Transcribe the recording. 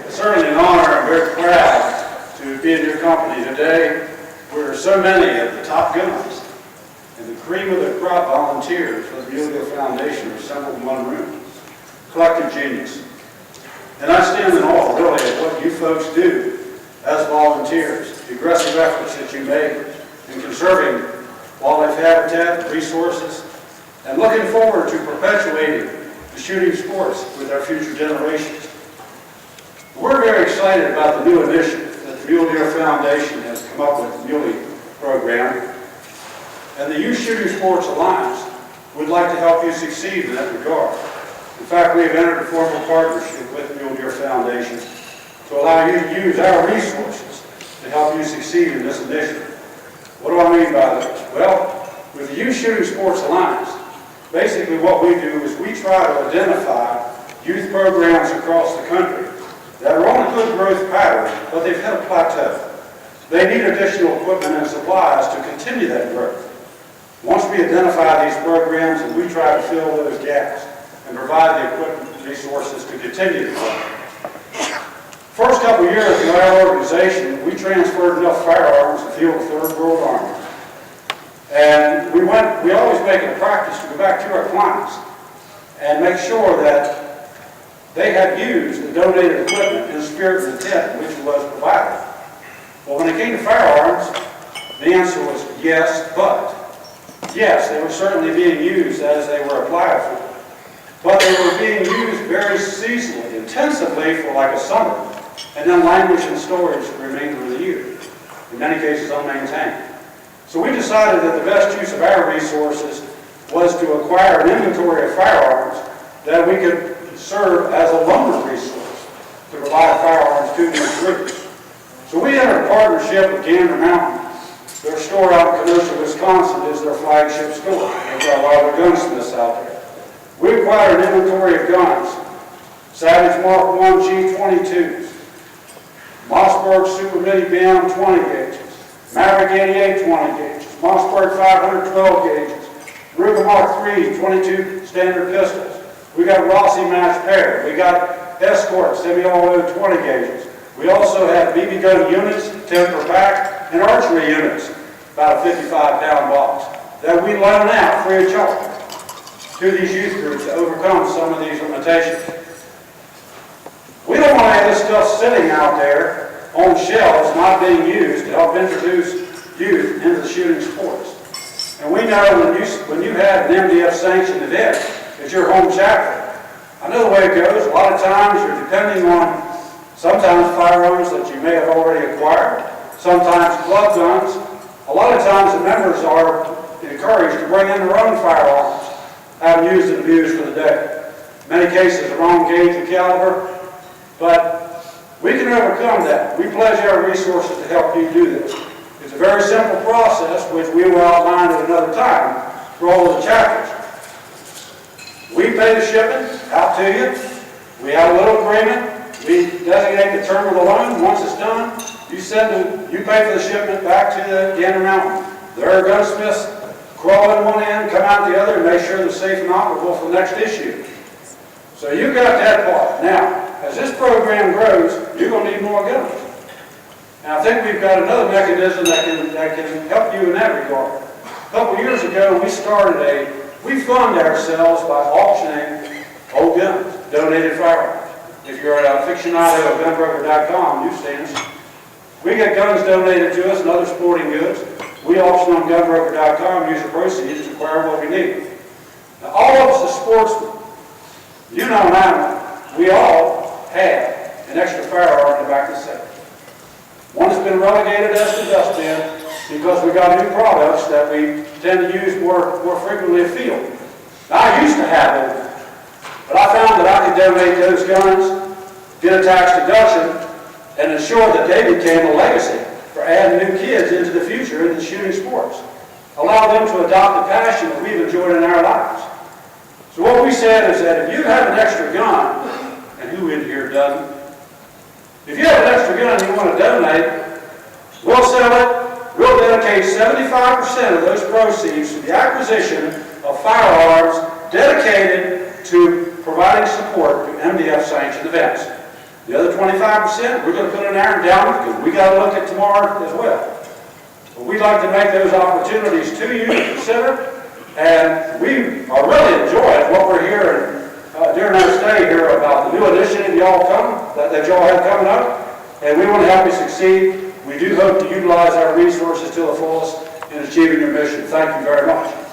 It's certainly an honor. I'm very proud to be in your company today, where so many of the top gunners and the cream of the crop volunteers for the Muleville Foundation are assembled in one room. Collective genius. And I stand in awe, really, of what you folks do as volunteers, the aggressive efforts that you make in conserving wildlife habitat, resources, and looking forward to perpetuating the shooting sports with our future generations. We're very excited about the new initiative that the Mule Deer Foundation has come up with, the Muley program. And the Youth Shooting Sports Alliance would like to help you succeed in that regard. In fact, we have entered a formal partnership with the Mule Deer Foundation to allow you to use our resources to help you succeed in this initiative. What do I mean by this? Well, with the Youth Shooting Sports Alliance, basically what we do is we try to identify youth programs across the country that are on a good growth pattern, but they've hit a plateau. They need additional equipment and supplies to continue that growth. Once we identify these programs, and we try to fill those gaps and provide the equipment and resources to continue to grow. First couple of years in our organization, we transferred enough firearms to field the Third World Army. And we always make it a practice to go back to our clients and make sure that they have used the donated equipment in the spirit and intent which was provided. Well, when it came to firearms, the answer was yes, but. Yes, they were certainly being used as they were applied for, but they were being used very seasonally, intensively for like a summer, and then languish in storage for the remainder of the year, in many cases unmaintained. So we decided that the best use of our resources was to acquire an inventory of firearms that we could serve as a lumber resource to provide firearms to these groups. So we entered a partnership with Gander Mountain. Their store out in Kenosha, Wisconsin is their flagship store. They've got a lot of their gunsmiths out there. We acquired an inventory of guns. Savage Mark 1 G22s, Mossberg Super Mini BM 20 gauges, Maverick 88 20 gauges, Mossberg 512 gauges, Ruger Mark 3 22 standard pistols. We got Rossi match pair. We got Escort semi-auto 20 gauges. We also have BB gun units, temper pack, and archery units, about a 55-pound box, that we loan out free of charge to these youth groups to overcome some of these limitations. We don't want to have this stuff sitting out there on shelves not being used to help introduce youth into the shooting sports. And we know when you have an MDF sanctioned event at your home chapter, I know the way it goes. A lot of times you're depending on sometimes firearms that you may have already acquired, sometimes club guns. A lot of times the members are encouraged to bring in their own firearms, have them used and abused for the day. In many cases, the wrong gauge and caliber, but we can overcome that. We pledge our resources to help you do this. It's a very simple process, which we will outline at another time for all of the chapters. We pay the shipping out to you. We have a little agreement. We designate the term of the loan. Once it's done, you pay for the shipment back to the Gander Mountain. Their gunsmiths crawl in one end, come out the other, and make sure they're safe and operable for the next issue. So you got that part. Now, as this program grows, you're going to need more guns. And I think we've got another mechanism that can help you in that regard. A couple years ago, we fund ourselves by auctioning old guns, donated firearms. If you're an aficionado of gunbroker.com newsstands, we get guns donated to us and other sporting goods. We auction on gunbroker.com, use the proceeds to acquire what we need. Now, all of us as sportsmen, you know and I know, we all have an extra firearm in the back of the safe. One has been relegated as the dustbin because we got new products that we tend to use more frequently afield. Now, I used to have them, but I found that I could donate those guns, get a tax deduction, and ensure that they became a legacy for adding new kids into the future into shooting sports. Allow them to adopt a passion that we've enjoyed in our lives. So what we said is that if you have an extra gun, and who in here doesn't? If you have an extra gun and you want to donate, we'll sell it. We'll dedicate 75% of those proceeds to the acquisition of firearms dedicated to providing support to MDF-sanctioned events. The other 25%, we're going to put in our endowment because we got to look at tomorrow as well. But we'd like to make those opportunities to you to consider, and we are really enjoying what we're hearing during our stay here about the new initiative that y'all have coming up, and we want to help you succeed. We do hope to utilize our resources to the fullest in achieving your mission. Thank you very much.